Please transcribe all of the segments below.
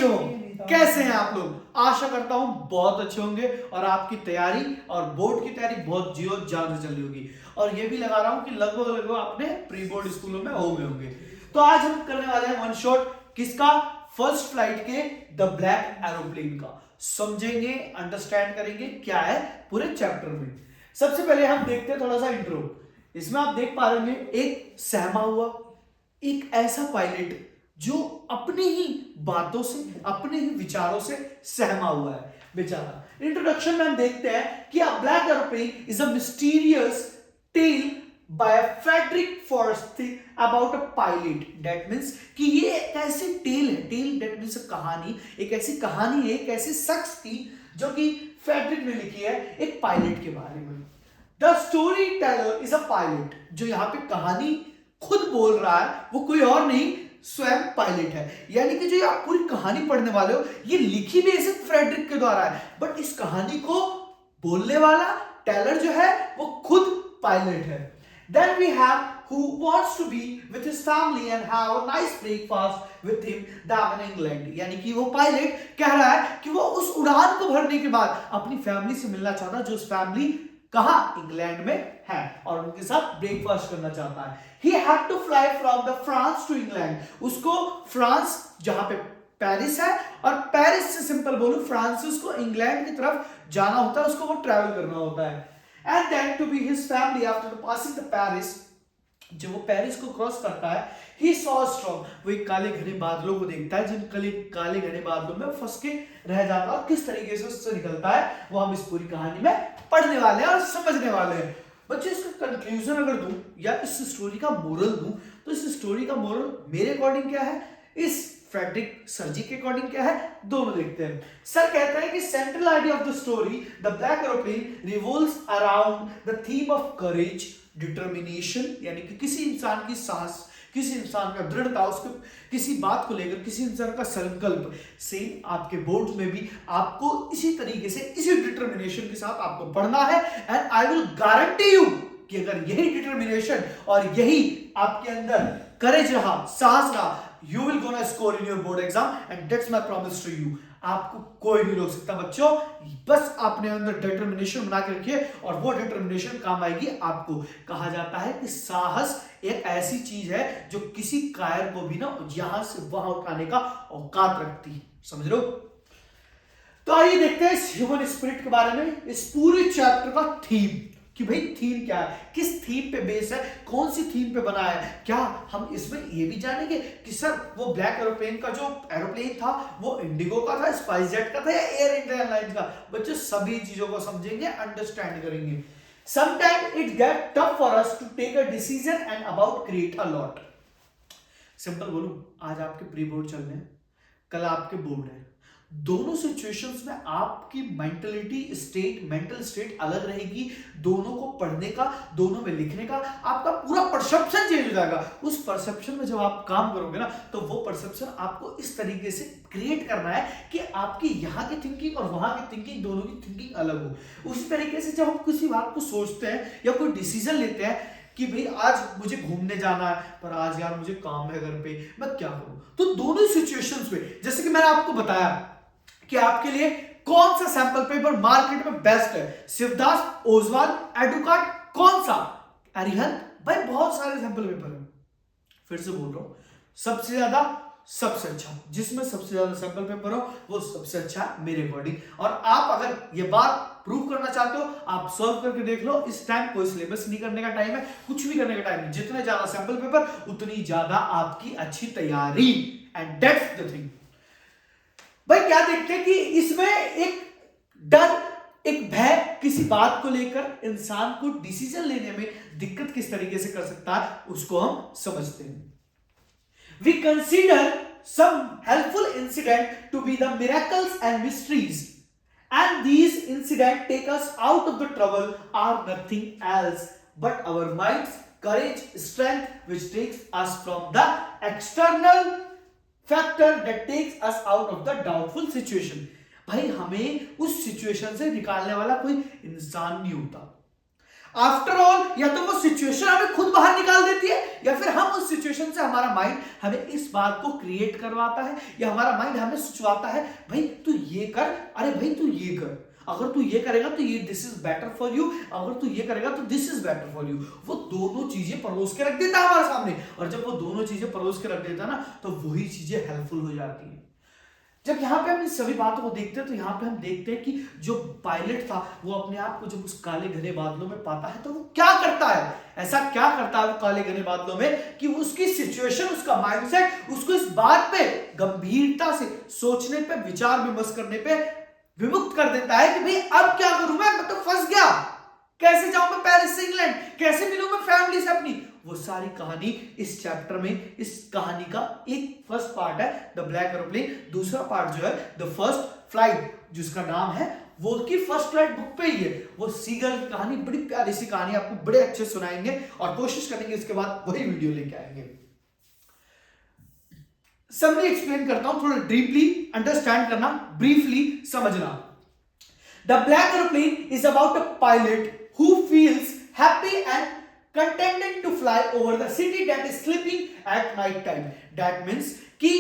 बच्चों, कैसे हैं आप लोग? आशा करता हूं बहुत अच्छे होंगे और आपकी तैयारी और बोर्ड की तैयारी बहुत जियो जान से चल रही होगी। और ये भी लगा रहा हूं कि लगभग लगभग अपने प्री बोर्ड स्कूलों में हो गए होंगे। तो आज हम करने वाले हैं वन शॉट किसका? फर्स्ट फ्लाइट के द ब्लैक एरोप्लेन का। समझेंगे, अंडरस्टैंड करेंगे क्या है पूरे चैप्टर में। सबसे पहले हम देखते हैं थोड़ा सा इंट्रो। इसमें आप देख पा रहे हैं एक सहमा हुआ एक ऐसा पायलट जो अपनी ही बातों से अपने ही विचारों से सहमा हुआ है बेचारा। इंट्रोडक्शन में हम देखते हैं कि a black aeroplane is a mysterious tale by Frederick Forest about a pilot. That means कि ये एक ऐसी टेल है, टेल दैट मींस कहानी, एक ऐसी कहानी है, एक ऐसी शख्स की जो कि फ्रेडरिक ने लिखी है एक पायलट के बारे में। The story teller is a pilot. जो यहाँ पे कहानी खुद बोल रहा है वो कोई और नहीं, स्वयं पायलट है। यानी कि जो आप पूरी कहानी पढ़ने वाले हो ये लिखी भी ऐसे फ्रेडरिक के द्वारा है, बट इस कहानी को बोलने वाला टेलर जो है वो खुद पायलट है। Then we have who wants to be with his family and have a nice breakfast with him down in England। यानी कि वो पायलट कह रहा है कि वो उस उड़ान को भरने के बाद अपनी फैमिली से मिलना चाहता है, जो उस फैमिली कहां इंग्लैंड में है, और उनके साथ ब्रेकफास्ट करना चाहता है। He had to fly from the France to England। उसको फ्रांस जहां पे पेरिस है, और पेरिस से सिंपल बोलूं फ्रांस से उसको इंग्लैंड की तरफ जाना होता है, उसको वो ट्रैवल करना होता है। And then to be his family after passing the Paris, जब वो पेरिस को क्रॉस करता है, he saw a storm। वो एक काले घने बादलों को देखता है, जिन काले घने बादलों में फंस के रह जाता है, और किस तरीके से उससे निकलता है वो हम इस पूरी कहानी में पढ़ने वाले हैं और समझने वाले हैं। बच्चे इसका कंक्लूजन अगर दूं या इस स्टोरी का मोरल दूं, तो इस स्टोरी का मोरल मेरे अकॉर्डिंग क्या है, इस फ्रेडरिक सर जी के अकॉर्डिंग क्या है, दोनों देखते हैं। सर कहते हैं कि central idea of the story the black aeroplane revolves around the theme of courage, determination. यानी कि किसी इंसान की साहस, किसी इंसान का दृढ़ता, उसके किसी बात को लेकर किसी इंसान का संकल्प। सेम आपके बोर्ड में भी आपको इसी तरीके से इसी डिटर्मिनेशन के साथ आपको पढ़ना है। And I will guarantee you कि अगर यही डिटर्मिनेशन और यही आपके अंदर करेज रहा, साहस रहा, you will gonna score in your board exam and that's my promise to you। आपको कोई नहीं रोक सकता बच्चों, बस आपने अंदर डिटर्मिनेशन बना के रखिए और वो डिटर्मिनेशन काम आएगी आपको। कहा जाता है कि साहस एक ऐसी चीज है जो किसी कायर को भी ना यहां से वहां उठाने का औकात रखती है, समझ लो। तो आइए देखते हैं इस ह्यूमन स्पिरिट के बारे में, इस पूरे चैप्टर का थीम कि भाई थीम क्या है, किस थीम पे बेस है, कौन सी थीम पे बना है। क्या हम इसमें ये भी जानेंगे कि सर वो ब्लैक एरोप्लेन का जो एरोप्लेन था वो इंडिगो का था, स्पाइस जेट का था, या एयर इंडिया एयरलाइंस का? बच्चों सभी चीजों को समझेंगे, अंडरस्टैंड करेंगे। Sometime it get tough for us to take a decision and about create a lot. Simple बोलूं, आज आपके प्री बोर्ड चल रहे हैं, कल आपके बोर्ड है। दोनों सिचुएशंस में आपकी मेंटल स्टेट अलग रहेगी। दोनों को पढ़ने का, दोनों में लिखने का आपका पूरा परसेप्शन चेंज हो जाएगा। उस परसेप्शन में जब आप काम करोगे ना, तो वो परसेप्शन आपको इस तरीके से क्रिएट करना है कि आपकी यहाँ की थिंकिंग और वहां की थिंकिंग, दोनों की थिंकिंग अलग हो। उसी तरीके से जब हम किसी बात को सोचते हैं या कोई डिसीजन लेते हैं कि भाई आज मुझे घूमने जाना है, पर आज यार मुझे काम है घर पे, मैं क्या करूं, तो दोनों सिचुएशंस में जैसे कि मैंने आपको बताया कि आपके लिए कौन सा सैंपल पेपर मार्केट में बेस्ट है, शिवदास, ओजवाल, एडुकार्ड, कौन सा, अरिहंत, भाई बहुत सारे सैंपल पेपर हैं। फिर से बोल रहा हूं, सबसे ज्यादा सबसे अच्छा, जिसमें सबसे ज्यादा सैंपल पेपर हो वो सबसे अच्छा मेरे अकॉर्डिंग। और आप अगर ये बात प्रूव करना चाहते हो, आप सॉल्व करके देख लो। इस टाइम कोई सिलेबस नहीं करने का टाइम है, कुछ भी करने का टाइम नहीं। जितने ज्यादा सैंपल पेपर उतनी ज्यादा आपकी अच्छी तैयारी, एंड दैट्स द थिंग। भाई क्या देखते हैं कि इसमें एक डर, एक भय, किसी बात को लेकर इंसान को डिसीजन लेने में दिक्कत किस तरीके से कर सकता है, उसको हम समझते हैं। We consider some helpful incident to be the miracles and mysteries, and these incidents take us out of the trouble are nothing else but our minds, courage, strength, which takes us from the external factor that takes us out of the doubtful situation। भाई हमें उस situation से निकालने वाला कोई इंसान नहीं होता। आफ्टर ऑल या तो वो सिचुएशन हमें खुद बाहर निकाल देती है, या फिर हम उस सिचुएशन से हमारा माइंड हमें इस बात को क्रिएट करवाता है, या हमारा माइंड हमें सोचवाता है भाई तू ये कर, अरे भाई तू ये कर, अगर तू ये करेगा तो ये this is better for you, अगर तू ये करेगा तो this is better for you. वो दोनों चीजें परोस के रख देता है हमारे सामने, और जब वो दोनों चीजें परोस के रख देता है ना, तो वही चीजें हेल्पफुल हो जाती है। जब यहाँ पे हम इन सभी बातों को देखते हैं तो यहाँ पे हम देखते हैं कि जो पायलट था वो अपने आप को जब उस काले घने बादलों में पाता है तो वो क्या करता है, ऐसा क्या करता है वो काले घने बादलों में कि उसकी सिचुएशन, उसका माइंडसेट उसको इस बात पे गंभीरता से सोचने पे, विचार विमर्श करने पे विमुक्त कर देता है कि भाई अब क्या करूं मैं तो फंस गया, कैसे जाऊं मैं पेरिस से इंग्लैंड, कैसे मिलूं मैं फैमिली से अपनी। वो सारी कहानी इस चैप्टर में, इस कहानी का एक फर्स्ट पार्ट है द ब्लैक एरोप्लेन, दूसरा पार्ट जो है द फर्स्ट फ्लाइट, जिसका नाम है वो की फर्स्ट फ्लाइट बुक पे ही है। वो सीगल की कहानी, बड़ी प्यारी सी कहानी, आपको बड़े अच्छे सुनाएंगे और कोशिश करेंगे इसके बाद वही वीडियो लेके आएंगे। समरी एक्सप्लेन करता हूं, थोड़ा डीपली अंडरस्टैंड करना, ब्रीफली समझना। The black aeroplane is about a pilot who feels happy and contented to fly over the city that is sleeping at night time. That means कि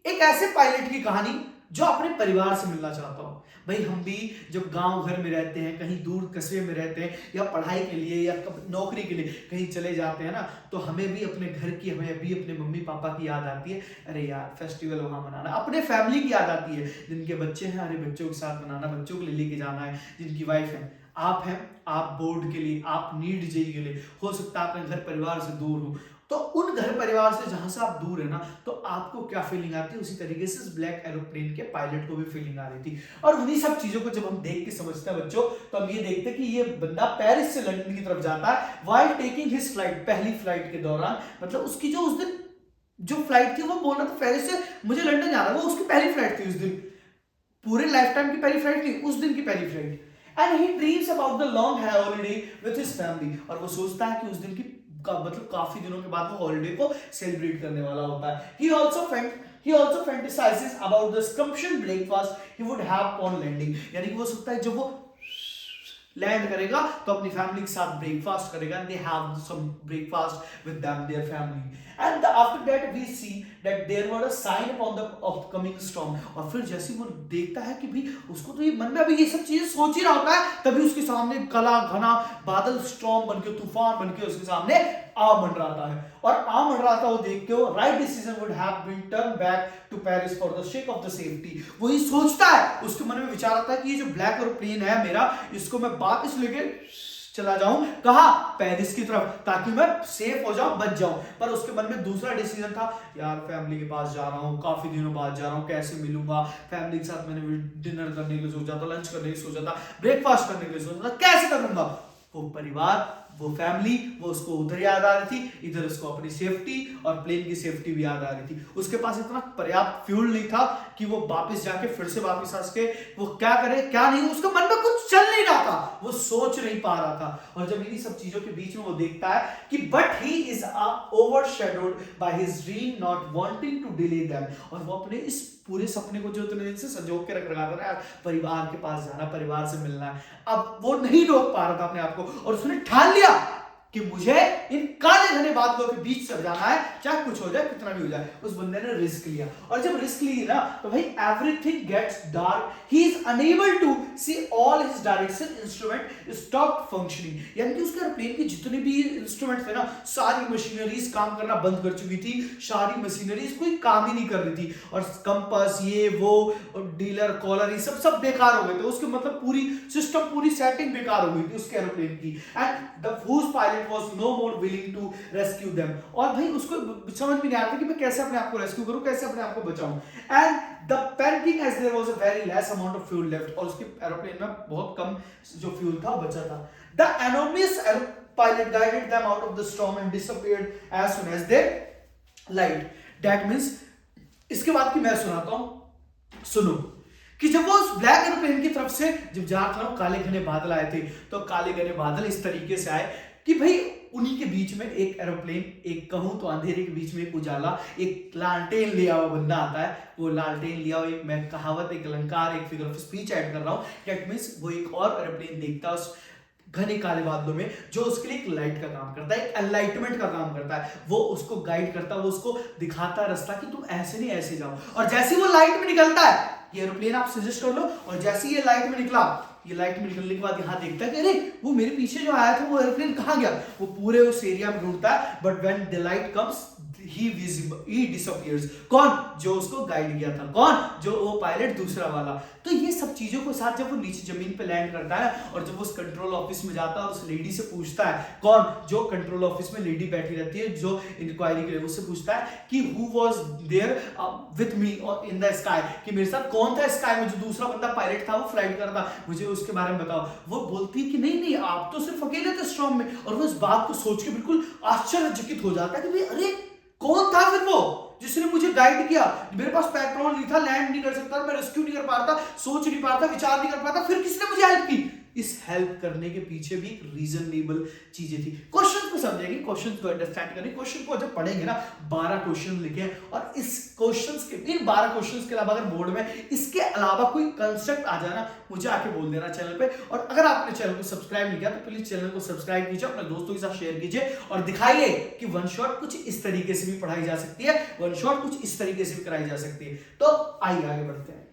एक ऐसे पायलट की कहानी जो अपने परिवार से मिलना चाहता हो। भाई हम भी जब गांव घर में रहते हैं, कहीं दूर कस्बे में रहते हैं, या पढ़ाई के लिए या नौकरी के लिए कहीं चले जाते हैं ना, तो हमें भी अपने घर की, हमें भी अपने मम्मी पापा की याद आती है, अरे यार फेस्टिवल वहां मनाना। अपने फैमिली की याद आती है, जिनके बच्चे हैं अरे बच्चों के साथ मनाना, बच्चों को लेके जाना है, जिनकी वाइफ है। आप हैं, आप बोर्ड के लिए, आप नीट जेई के लिए, हो सकता है अपने घर परिवार से दूर हो, तो उन घर परिवार से जहां से आप दूर है ना, तो आपको क्या फीलिंग आती है, उसी तरीके से इस ब्लैक एरोप्लेन के पायलट को भी फीलिंग आ रही थी। और उन्हीं सब चीजों को जब हम देख के समझते हैं बच्चों, तो हम ये देखते हैं कि ये बंदा पेरिस से लंदन की तरफ जाता है व्हाइल टेकिंग हिज फ्लाइट, पहली फ्लाइट के दौरान, मतलब उसकी जो उस दिन जो फ्लाइट थी, वो बोल रहा था पेरिस से मुझे लंदन जाना, वो उसकी पहली फ्लाइट थी उस दिन, पूरे लाइफ टाइम की पहली फ्लाइट थी, उस दिन की पहली flight. And he dreams about the long holiday with his family, और वो सोचता है कि उस दिन की मतलब काफी दिनों के बाद वो हॉलिडे को सेलिब्रेट करने वाला होता है। He also fantasizes about the scrumptious breakfast he would have on landing, यानी कि वो सोचता है जब वो लैंड करेगा तो अपनी फैमिली के साथ ब्रेकफास्ट करेगा, and they have some breakfast with them, their family. And after that we see that there was a sign upon the upcoming storm, और फिर जैसे वो देखता है कि भाई उसको तो ये मन में अभी ये सब चीजें सोच ही रहा होता है, तभी उसके सामने काला घना बादल स्टॉर्म बनके, तूफान बनके उसके सामने आ मंडराता है, और आ मंडराता वो देख के वो right decision would have been turn back to Paris for the sake of the safety. वो ही सोचता है, उसके मन में विचार आता है कि ये जो ब्लैक एरोप्लेन है मेरा, इसको मैं वापस लेके चला जाऊं, कहां, पेरिस की तरफ, ताकि मैं सेफ हो जाऊं, बच जाऊं। पर उसके मन में दूसरा डिसीजन था, यार फैमिली के पास जा रहा हूं, काफी दिनों बाद जा रहा हूं, कैसे मिलूंगा फैमिली के साथ, मैंने डिनर करने के लिए सोचा था, लंच करने के लिए सोचा था, ब्रेकफास्ट करने के लिए सोचा था, कैसे करूंगा। वो परिवार, वो फैमिली, वो उसको उधर याद आ रही थी, इधर उसको अपनी सेफ्टी और प्लेन की सेफ्टी भी याद आ रही थी। उसके पास इतना पर्याप्त फ्यूल नहीं था कि वो वापस जाके फिर से वापस आ सके, वो क्या करे क्या नहीं, उसके मन में कुछ चल नहीं रहा था, वो सोच नहीं पा रहा था। और जब इन्हीं सब चीजों के बीच में वो देखता है कि but he is overshadowed by his dream not wanting to delay them, और वो अपने इस पूरे सपने को जो इतने दिन से संजो के रख रहा था ना, परिवार के पास जाना, परिवार से मिलना है, अब वो नहीं रोक पा रहा था अपने आप को, और उसने ठान लिया कि मुझे इन काले घने बादलों के बीच से जाना है, चाहे कुछ हो जाए, कितना भी हो जाए। उस बंदे ने रिस्क लिया, और जब रिस्क ली ना, तो भाई everything gets dark, he is unable to see all his direction instrument stop functioning, यानी कि उसके एयरप्लेन के जितने भी इंस्ट्रूमेंट थे ना, सारी मशीनरीज काम करना बंद कर चुकी थी, सारी मशीनरीज कोई काम ही नहीं कर रही थी, और कंपास ये वो डीलर कॉलर ये सब बेकार हो गए थे, उसके मतलब पूरी सिस्टम, पूरी सेटिंग बेकार हो गई थी उसके एयरप्लेन की। And the whose pilot was no more willing to rescue them, और भाई उसको समझ में नहीं आता कि मैं कैसे अपने आप को रेस्क्यू करूं, कैसे अपने आप को बचाऊं। And the panicking as there was a very less amount of fuel left, और उसके एरोप्लेन में बहुत कम जो फ्यूल था बचा था। The anonymous pilot guided them out of the storm and disappeared as soon as they light. That means इसके बाद की मैं सुनाता हूं, सुनो कि जब वो उस ब्लैक एरोप्लेन की तरफ से जब जा रहा था, काले घने बादल आए थे, तो काले घने बादल इस तरीके से आए कि भाई उन्हीं के बीच में एक एरोप्लेन, एक कहूं तो अंधेरे के बीच में एक उजाला, एक लालटेन लिया हुआ बंदा आता है, वो लालटेन लिया हुआ, एक मैं कहावत, एक अलंकार, एक फिगर ऑफ स्पीच ऐड कर रहा हूं, दैट मींस वो एक और एरोप्लेन देखता है उस घने काले बादलों में, जो उसके लिए एक लाइट का काम करता है, एक एनलाइटमेंट का काम करता है। वो उसको गाइड करता है, वो उसको दिखाता है रास्ता कि तुम ऐसे नहीं ऐसे जाओ। और जैसे ही वो लाइट में निकलता है, ये एरोप्लेन आप सजेस्ट कर लो, और जैसे ही ये लाइट में निकला, ये लाइट में निकलने के बाद यहाँ देखता है कि अरे वो मेरे पीछे जो आया था वो एरोप्लेन कहाँ गया। वो पूरे उस एरिया में ढूंढता है, but when the light comes he disappears। कौन? जो उसको गाइड किया था। कौन? जो वो पायलट दूसरा वाला। तो ये सब चीजों के साथ जब वो नीचे जमीन पे लैंड करता है और जब वो उस कंट्रोल ऑफिस में जाता है और उस लेडी से पूछता है, कौन? जो कंट्रोल ऑफिस में लेडी बैठी रहती है जो इंक्वायरी के लिए, उससे पूछता है कि who was there with me in the sky, कि मेरे साथ कौन था स्काई में, जो दूसरा बंदा पायलट था वो फ्लाइट कर रहा था, मुझे उसके बारे में बताओ। वो बोलती है कि नहीं नहीं, आप तो सिर्फ अकेले थे स्टॉर्म में। और वो इस बात को सोच के बिल्कुल आश्चर्यचकित हो जाता है कि भाई अरे कौन था फिर वो जिसने मुझे गाइड किया। मेरे पास पेट्रोल नहीं था, लैंड नहीं कर सकता, मैं रेस्क्यू नहीं कर पा रहा था, सोच नहीं पा रहा था, विचार नहीं कर पा रहा था, फिर किसने मुझे हेल्प की। इस हेल्प करने के पीछे भी एक रीजनेबल चीजें थी। क्वेश्चन को समझेंगे, क्वेश्चन को अंडरस्टैंड करेंगे। क्वेश्चन को जब पढ़ेंगे ना, 12 क्वेश्चन लिखे हैं, और इस क्वेश्चंस के, इन 12 क्वेश्चंस के अलावा अगर बोर्ड में इसके अलावा कोई कंसेप्ट आ जाए ना, मुझे आके बोल देना चैनल पे। और अगर आपने चैनल को सब्सक्राइब नहीं किया तो प्लीज चैनल को सब्सक्राइब कीजिए, अपने दोस्तों के साथ शेयर कीजिए, और दिखाइए कि वन शॉट कुछ इस तरीके से भी पढ़ाई जा सकती है, वन शॉट कुछ इस तरीके से भी कराई जा सकती है। तो आइए आगे बढ़ते हैं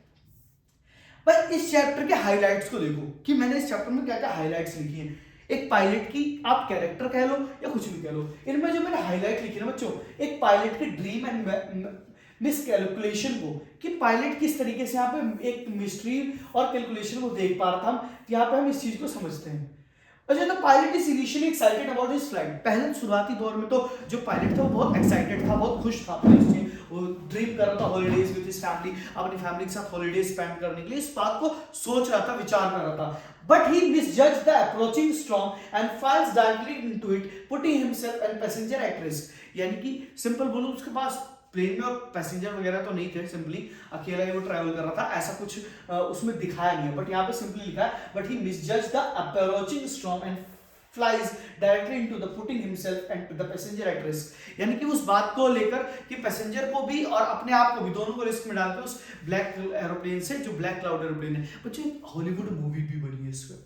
भाई। इस चैप्टर के हाइलाइट्स को देखो कि मैंने इस चैप्टर में क्या क्या हाइलाइट्स लिखी हैं। एक पायलट की आप कैरेक्टर कह लो या कुछ भी कह लो, इनमें जो मैंने हाईलाइट लिखी ना बच्चों, एक पायलट की ड्रीम एंड मिस कैलकुलेशन को, कि पायलट किस तरीके से यहाँ पे एक मिस्ट्री और कैलकुलेशन को देख पा रहा था हम, यहाँ पे हम इस चीज को समझते हैं। अच्छा, तो pilot is initially excited about his flight. पहले शुरुआती दौर में तो जो पायलट था वो बहुत एक्साइटेड था, बहुत खुश था अपने से, वो ड्रीम कर रहा था हॉलीडेज विद हिज फैमिली, अपनी फैमिली के साथ हॉलीडेज स्पेंड करने के लिए, इस बात को सोच रहा था, विचार कर रहा था। But he misjudged the approaching storm and falls directly into it, putting himself and passenger at risk। यानी कि सिंपल बोलूं, उसके पास प्लेन में और पैसेंजर वगैरह तो नहीं थे, सिंपली अकेला ही वो ट्रैवल कर रहा था, ऐसा कुछ उसमें दिखाया नहीं है, बट यहाँ पे सिंपली लिखा है but he misjudged the approaching storm and flies directly into the putting himself and the passenger at risk। यानी कि उस बात को लेकर कि पैसेंजर को भी और अपने आप को भी, दोनों को रिस्क में डालते उस ब्लैक एरोप्लेन से, जो ब्लैक क्लाउड एरोप्लेन है। बच्चों हॉलीवुड मूवी भी बनी है इसमें,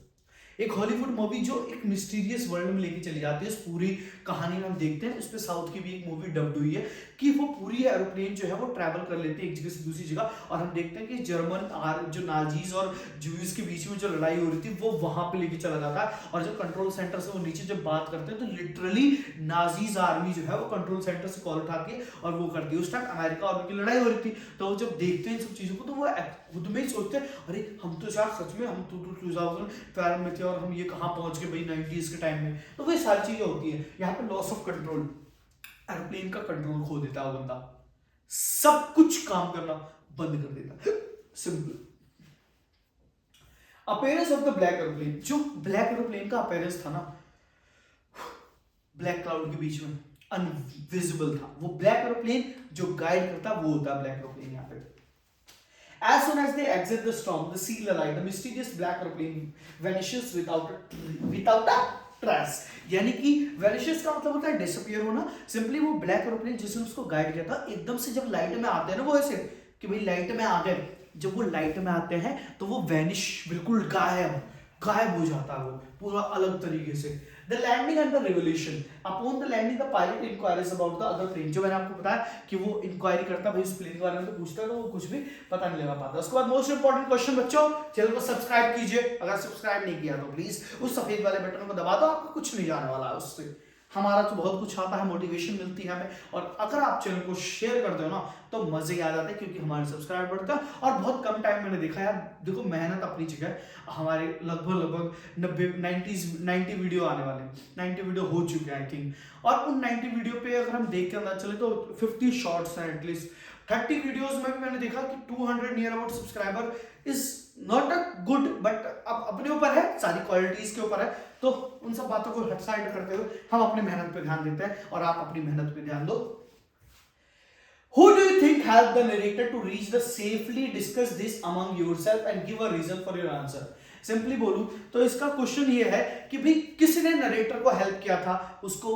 एक हॉलीवुड मूवी जो एक मिस्टीरियस वर्ल्ड में लेके चली जाती है। इस पूरी कहानी में हम देखते हैं, उस पे साउथ की भी एक मूवी डब्ड हुई है कि वो पूरी एरोप्लेन जो है वो ट्रैवल कर लेते हैं एक जगह से दूसरी जगह, और हम देखते हैं कि जर्मन जो नाजीज और ज्यूज के बीच में जो लड़ाई हो रही थी वो वहां पे लेके चला जाता है। और जब कंट्रोल सेंटर से वो नीचे जब बात करते हैं तो लिटरली नाजीज आर्मी जो है वो कंट्रोल सेंटर से कॉल उठाती है और वो करती है। उस टाइम अमेरिका और उनकी लड़ाई हो रही थी, तो जब देखते हैं इन सब चीजों को तो वो खुद में ही सोचते हैं अरे हम तो यार सच में हम 2012 में थे और हम ये कहाँ पहुंच गए भाई 90s के टाइम में। तो वो सारी चीजें होती है। यहाँ पे लॉस ऑफ कंट्रोल, एरोप्लेन का कंट्रोल खो देता है वो बंदा, सब कुछ काम करना बंद कर देता है। Simple appearance of the black aeroplane, जो ब्लैक एरोप्लेन का अपीयरेंस था ना ब्लैक क्लाउड के बीच में, अनविजिबल था। वो ब्लैक एरोप्लेन जो गाइड करता वो होता है ब्लैक एरोप्लेन। यहाँ पे as soon as they exit the storm, the seal alight, the mysterious black aeroplane vanishes without a trace। यानी कि vanishes का मतलब होता है डिसअपियर होना। सिंपली वो ब्लैक एरोप्लेन जिसने उसको गाइड किया था, एकदम से जब लाइट में आते हैं ना, वो ऐसे कि भाई लाइट में आ गए, जब वो लाइट में आते हैं तो वो वैनिश, बिल्कुल गायब हो जाता है वो पूरा अलग तरीके से। The landing and the revelation, upon the landing the pilot inquires about the other plane। जो मैंने आपको बताया कि वो इंक्वायरी करता भाई उस प्लेन के बारे में, तो पूछता है तो वो कुछ भी पता नहीं लगा पाता। उसके बाद मोस्ट इंपॉर्टेंट क्वेश्चन बच्चों, चैनल को सब्सक्राइब कीजिए, अगर सब्सक्राइब नहीं किया तो प्लीज उस सफेद वाले बटन को दबा दो, आपको कुछ नहीं जाने वाला है उससे, हमारा तो बहुत कुछ आता है, मोटिवेशन मिलती है हमें। और अगर आप चैनल को शेयर कर दो ना तो मजे ही आ जाते हैं, क्योंकि हमारे सब्सक्राइब बढ़ता है। और बहुत कम टाइम मैंने देखा यार, देखो मेहनत अपनी जगह, हमारे लगभग 90 वीडियो आने वाले, 90 वीडियो हो चुके हैं आई थिंक। और उन 90 वीडियो पे अगर हम देख के अंदाज चले तो 50 शॉर्ट्स हैं एटलीस्ट। 30 वीडियोस में भी मैंने देखा कि 200 near about subscriber is not a good, but अब अपने ऊपर है, सारी क्वालिटीज के ऊपर है। तो उन सब बातों को हट साइड करते हुए हम अपनी मेहनत पे ध्यान देते हैं, और आप अपनी मेहनत पे ध्यान दो। Who do you think helped the narrator to reach the safely discuss this among yourself and give a reason for your answer? Simply बोलूं तो इसका क्वेश्चन ये है कि भाई किसने नरेटर को हेल्प किया था उसको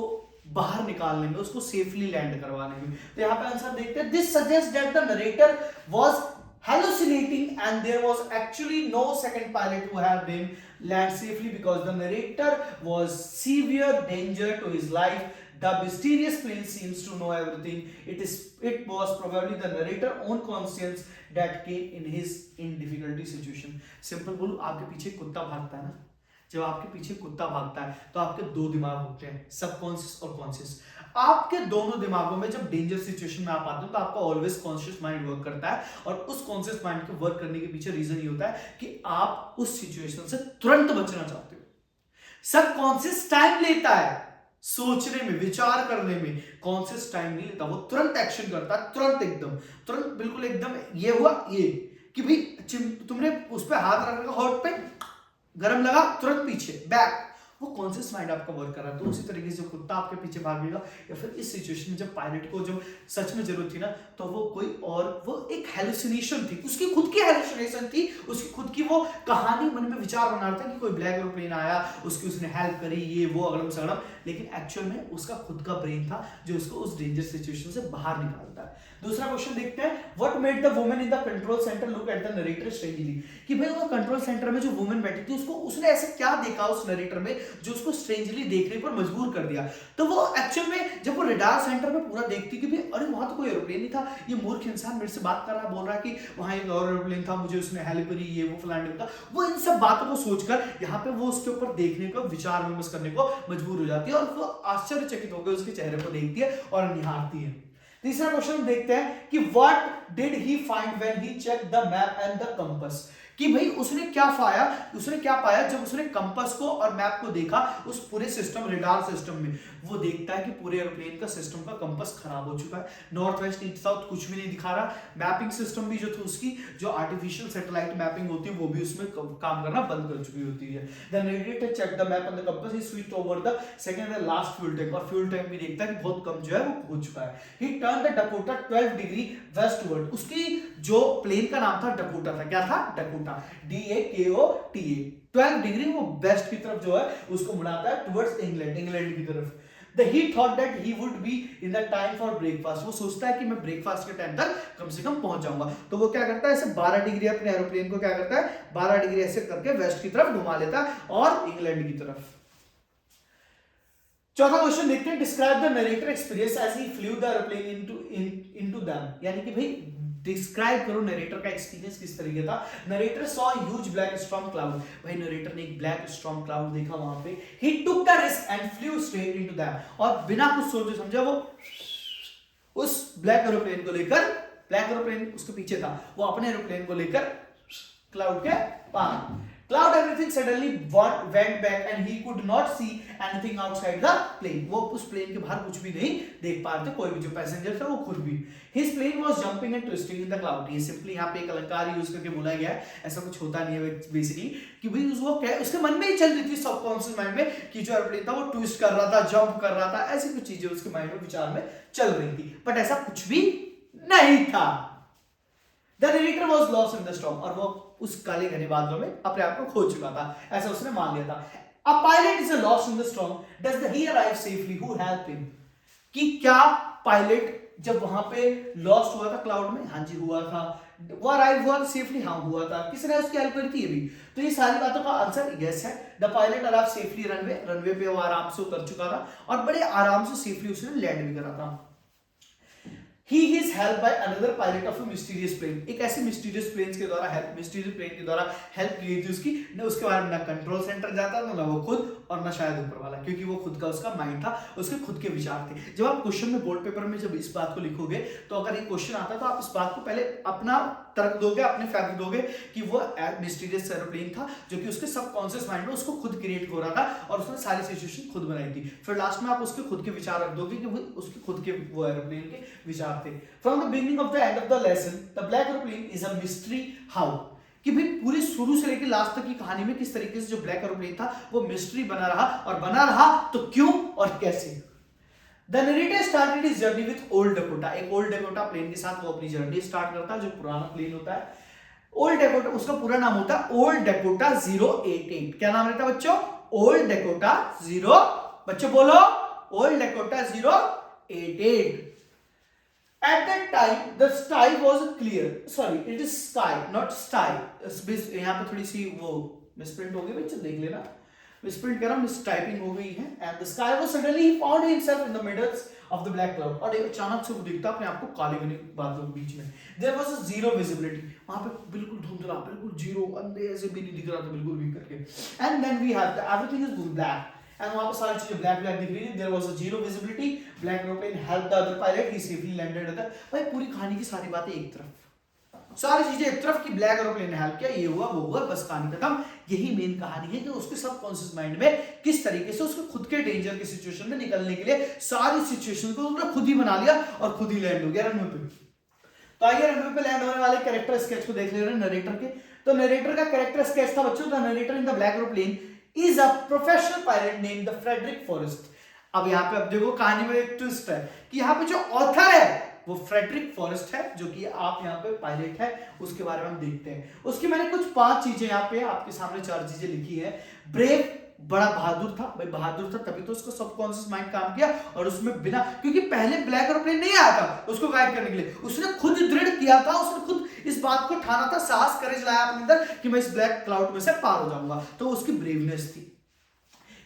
बाहर निकालने में, उसको सेफली लैंड करवाने में। तो यहाँ पे आंसर देखते हैं, this suggest that the narrator was hallucinating, and there was actually no second pilot who had been land safely because the narrator was severe danger to his life. The mysterious plane seems to know everything. It was probably the narrator own conscience that came in his in difficulty situation. Simple बोलूं, आपके पीछे कुत्ता भागता है ना, जब आपके पीछे कुत्ता भागता है तो आपके दो दिमाग होते हैं, सबकॉन्शियस और कॉन्शियस। आपके दोनों दिमागों में जब डेंजर सिचुएशन में आप आते हो तो आपका ऑलवेज कॉन्शियस माइंड वर्क करता है, और उस कॉन्शियस माइंड के वर्क करने के पीछे रीजन ये होता है कि आप उस सिचुएशन से तुरंत बचना चाहते हो। सबकॉन्शियस टाइम लेता है सोचने में, विचार करने में, कॉन्शियस टाइम नहीं लेता, वो तुरंत एक्शन करता है, तुरंत एकदम, तुरंत बिल्कुल एकदम। ये हुआ ये कि भाई तुमने उस पर हाथ रखा, हॉट पे गरम लगा, तुरंत पीछे बैक, वो कॉन्शियस माइंड आपका वर्क कर रहा है। तो उसी तरीके से कुत्ता आपके पीछे भागेगा, या फिर इस सिचुएशन में जब पायलट को जब सच में जरूरत थी ना, तो वो कोई और, वो एक हेलुसिनेशन थी, उसकी खुद की हेलुसिनेशन थी, उसकी खुद की वो कहानी मन में विचार बना रहा था कि कोई ब्लैक एरोप्लेन आया, उसकी उसने हेल्प करी, ये वो अगड़म सगड़म, लेकिन एक्चुअल में उसका खुद का ब्रेन था जो उसको उस डेंजर सिचुएशन से बाहर निकालता है। दूसरा क्वेश्चन देखते हैं, what made the woman in the control centre look at the narrator strangely, कि भाई वो कंट्रोल सेंटर में जो वुमन बैठी थी उसको, उसने ऐसे क्या देखा उस नरेटर में जो उसको स्ट्रेंजली देखने पर मजबूर कर दिया। तो वो एक्चुअल में जब वो रडार सेंटर में पूरा देखती कि भाई अरे वहां तो कोई एरोप्लेन नहीं था, ये मूर्ख इंसान मेरे से बात कर रहा, बोल रहा है कि वहां एक और एरोप्लेन था, मुझे उसने हेल्प करी, ये वो फलाने का, वो इन सब बातों को सोचकर यहाँ पे वो उसके ऊपर देखने को, विचार विमर्श करने को मजबूर हो जाती है, और वो आश्चर्यचकित होकर उसके चेहरे को देखती है और निहारती है। तीसरा क्वेश्चन देखते हैं कि what did he find when he check the map and the compass, कि भाई उसने क्या पाया जब उसने कंपास को और मैप को देखा उस पूरे सिस्टम, रेडार सिस्टम में। वो देखता है कि पूरे एरोप्लेन का सिस्टम का कंपास खराब हो चुका है, नॉर्थ वेस्ट ईस्ट साउथ कुछ भी नहीं दिखा रहा, मैपिंग सिस्टम भी जो थी उसकी, जो आर्टिफिशियल सैटेलाइट मैपिंग होती है वो भी उसमें काम करना बंद कर चुकी होती है। The narrator check the map and the compass, he switched over the second and last fuel tank, और फ्यूल टैंक भी देखता है कि बहुत कम जो है वो हो चुका है। ही turn the Dakota 12 degree westward, उसकी जो प्लेन का नाम था डकोटा था, क्या था, डकोटा, DAKOTA, 12 डिग्री वो वेस्ट की तरफ जो है उसको मुड़ाता है टुवर्ड्स इंग्लैंड की तरफ। He thought that he would be in the time for breakfast, वो सोचता है कि मैं ब्रेकफास्ट के टाइम तक कम से कम पहुंच जाऊंगा। तो वो क्या करता है, ऐसे 12 डिग्री अपने एरोप्लेन को क्या करता है, 12 डिग्री ऐसे करके वेस्ट की तरफ घुमा लेता है और इंग्लैंड की तरफ। चौथा क्वेश्चन देखते हैं, describe the narrator experience as he flew the aeroplane into them, यानी कि भाई डिस्क्राइब करो नरेटर का एक्सपीरियंस किस तरीके था। Narrator saw huge black storm cloud, भाई नरेटर ने एक ब्लैक स्टॉर्म क्लाउड देखा वहां पे। He took the risk and flew straight into them, और बिना कुछ सोचे समझे वो उस ब्लैक एरोप्लेन को लेकर, ब्लैक एरोप्लेन उसके पीछे था, वो अपने एरोप्लेन को लेकर क्लाउड के पार। Cloud everything suddenly went back and he could not see anything outside the plane. वो उस प्लेन के बाहर कुछ भी नहीं देख पा रहे थे, कोई भी जो पैसेंजर था वो खुद भी। His plane was jumping and twisting in the cloud. ये सिंपली यहाँ पे एक अलंकार यूज करके बोला गया है, ऐसा कुछ होता नहीं है बेसिकली, कि भाई वो क्या उसके मन में ही चल रही थी सबकॉन्शियस माइंड में कि जो एयरप्लेन था वो ट्विस्ट कर रहा था, जंप कर रहा था, ऐसी कुछ चीजें उसके माइंड में विचार में चल रही थी, बट ऐसा कुछ भी नहीं था। The narrator was lost in the storm, और वो उस काले घने बादलों में अपने आप को खो चुका था, ऐसा उसने मान लिया था। A pilot is lost in the storm. Does he arrive safely? Who helped him? कि क्या पायलट जब वहां पे लॉस्ट हुआ था क्लाउड में, हाँ जी हुआ था, वो अराइव हुआ सेफली, हाँ हुआ था, किसने उसकी हेल्प करी थी, ये भी। तो ये सारी बातों का आंसर यस है। The pilot arrive safely runway पे वो आराम से उतर चुका था और बड़े आराम से सेफली उसने लैंड भी करा था। He is helped by another pilot of a mysterious plane. एक ऐसे mysterious planes के द्वारा हेल्प की गई थी उसकी, न उसके बारे में ना कंट्रोल सेंटर जाता था, ना वो खुद, और ना शायद ऊपर वाला, क्योंकि वो खुद का उसका माइंड था, उसके खुद के विचार थे। जब आप क्वेश्चन में बोर्ड पेपर में जब इस बात को लिखोगे, तो अगर एक क्वेश्चन आता है तो आप इस बात को पहले अपना तर्क दोगे, अपने फैक्ट दोगे कि वो मिस्टीरियस एरोप्लेन था जो कि उसके सबकॉन्शियस माइंड में उसको खुद क्रिएट हो रहा था और उसने सारी सिचुएशन खुद बनाई थी। फिर लास्ट में आप उसके खुद के विचार रख दोगे कि वो उसके खुद के वो एरोप्लेन के विचार थे। From the beginning of the end of the lesson the black aeroplane is a mystery how, कि भाई पूरे शुरू से लेकर लास्ट तक की कहानी में किस तरीके से जो ब्लैक एरोप्लेन था वो मिस्ट्री बना रहा, और बना रहा तो क्यों और कैसे। The narrator started his journey with old Dakota. एक ओल्ड डेकोटा प्लेन के साथ वो अपनी जर्नी स्टार्ट करता है, जो पुराना प्लेन होता है। ओल्ड डेकोटा, उसका पूरा नाम होता है ओल्ड डेकोटा 088। क्या नाम रहता है बच्चों? ओल्ड डेकोटा 0, बच्चों बोलो, old Dakota 088। At that time the sky was clear, sorry it is sky not sty, यहाँ पे थोड़ी सी वो मिसप्रिंट हो गई भाई, चल देख लेना, मिसप्रिंट कर रहा हूँ, मिस टाइपिंग हो गई है। And the sky was suddenly he found himself in the middles of the black cloud, और अचानक से वो दिखता अपने आप को काले घने बादलों के बीच में। There was a zero visibility, वहां पे बिल्कुल धुंधला, बिल्कुल जीरो, अंधेरे से भी नहीं दिख रहा था बिल्कुल भी करके। And then we have the everything is black, एंड वहां पे सारी चीजें ब्लैक ब्लैक दिख रही थी। There was a zero visibility, black aeroplane help the other pilot, he safely landed at the, भाई पूरी कहानी की सारी बातें एक तरफ, सारी चीजें एक तरफ की ब्लैक एरोप्लेन ने हेल्प किया, ये हुआ वो हुआ, बस कहानी खत्म। यही मेन कहानी है कि उसके सबकॉन्शियस माइंड में किस तरीके से उसको खुद के डेंजर की सिचुएशन में निकलने के लिए सारी सिचुएशन को उसने खुद ही बना लिया और खुद ही लैंड हो गया रनवे पे। तो आइए रनवे पे लैंड होने वाले कैरेक्टर स्केच को देख ले रहे हैं नरेटर के। तो नरेटर का कैरेक्टर स्केच था बच्चों, the narrator in the black aeroplane is a professional pilot named the Frederick Forest. अब यहाँ पे अब देखो कहानी में एक ट्विस्ट है कि यहाँ पे जो ऑथर है वो फ्रेडरिक फॉरेस्ट है, जो कि आप यहाँ पे पायलट है, उसके बारे में हम देखते हैं। उसकी मैंने कुछ 5 चीजें यहाँ पे आपके सामने 4 चीजें लिखी है। ब्रेव, बड़ा बहादुर था, भाई बहादुर था तभी तो उसका सबकॉन्शियस माइंड काम किया, और उसमें बिना, क्योंकि पहले ब्लैक एरोप्लेन नहीं आया था उसको गाइड करने के लिए, उसने खुद दृढ़ किया था, उसने खुद इस बात को ठाना था, साहस करेज लाया अपने अंदर कि मैं इस ब्लैक क्लाउड में से पार हो जाऊंगा, तो उसकी ब्रेवनेस थी।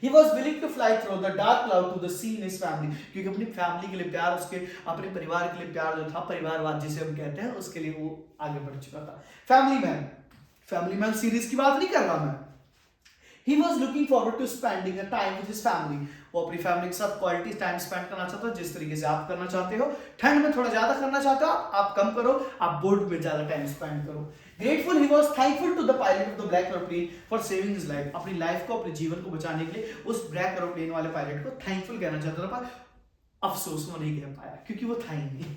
He was willing to fly through the dark cloud to the sea in his family, क्योंकि अपनी फैमिली के लिए प्यार, उसके अपने परिवार के लिए प्यार जो था, परिवारवाद जिसे हम कहते हैं, उसके लिए वो आगे बढ़ चुका था। फैमिली मैन सीरीज की बात नहीं कर रहा मैं। He was looking forward to spending a time with his family, वो अपनी फैमिली के साथ क्वालिटी टाइम स्पेंड करना चाहता है, जिस तरीके से आप करना चाहते हो। ठंड में थोड़ा ज्यादा करना चाहते हो आप कम करो, आप बोर्ड में ज्यादा टाइम स्पेंड करो। Grateful, he was thankful to the pilot of the black aeroplane for saving his life, अपनी लाइफ को, अपने जीवन को बचाने के लिए उस ब्लैक एरोप्लेन वाले पायलट को थैंकफुल कहना चाहता था, पर अफसोस वो नहीं कह पाया क्योंकि वो था ही नहीं।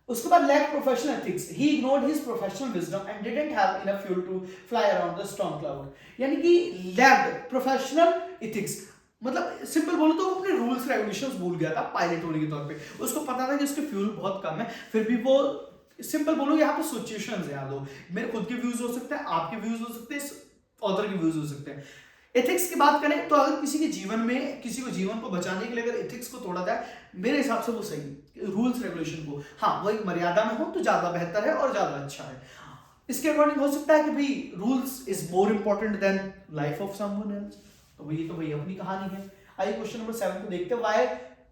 उसके बाद lack professional ethics, he ignored his professional wisdom and didn't have enough fuel to fly around the storm cloud, यानी कि lacked professional ethics, मतलब सिंपल बोलो तो वो अपने रूल्स रेगुलेशंस भूल गया था पायलट होने के तौर पे। उसको पता था कि उसके फ्यूल बहुत कम है, फिर भी वो, सिंपल बोलो यहाँ पे सिचुएशंस है, याद हो, मेरे खुद के व्यूज हो सकते हैं, आपके व्यूज हो सकते हैं, ऑथर के व्यूज हो सकते हैं। एथिक्स की बात करें तो अगर किसी के जीवन में, किसी को जीवन को बचाने के लिए अगर एथिक्स को तोड़ा जाए, मेरे हिसाब से वो सही, रूल्स रेगुलेशन को, हाँ वो एक मर्यादा में हो तो ज्यादा बेहतर है और ज्यादा अच्छा है। इसके अकॉर्डिंग हो सकता है कि भाई rules is more important than life of someone else, तो ये तो भाई अपनी कहानी है। आइए क्वेश्चन नंबर 7 को देखते हैं। Why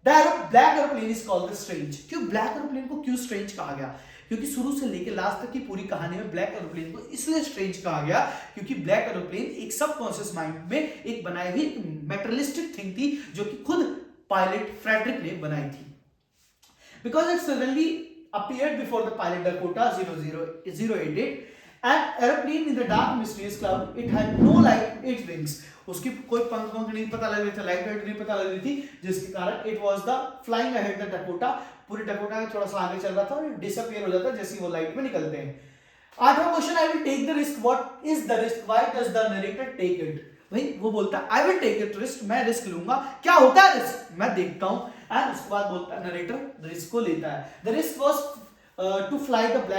the black aeroplane is called the strange, क्यों ब्लैक एरोप्लेन को क्यों स्ट्रेंज कहा गया? क्योंकि शुरू से लेकर लास्ट तक की पूरी कहानी में ब्लैक एरोप्लेन को इसलिए स्ट्रेंज कहा गया क्योंकि ब्लैक एरोप्लेन एक सबकॉन्शियस माइंड में एक बनाई हुई मेटेरियलिस्टिक थिंग थी, जो कि खुद पायलट फ्रेडरिक ने बनाई थी। Because it suddenly appeared before the pilot Dakota 0088 and airplane in the dark mysterious cloud, it had no light its wings, उसकी कोई पंख नहीं पता लग रही थी, लाइट वाइट नहीं पता लग रही थी, जिसके कारण it was the flying ahead the Dakota, पूरी डकोटा के थोड़ा सा आगे चल रहा था और डिसअपीयर हो जाता जैसे वो लाइट में निकलते हैं। 8वां question, I will take the risk, what is the risk, why does the narrator take it? भाई वो बोलता है I will take it risk, मैं रिस्क लूंगा, क्या होता है रिस्क, मैं देखता हूं। एंड उसके बाद बोलता है नरेटर रिस्क को लेता है। The risk was to fly the black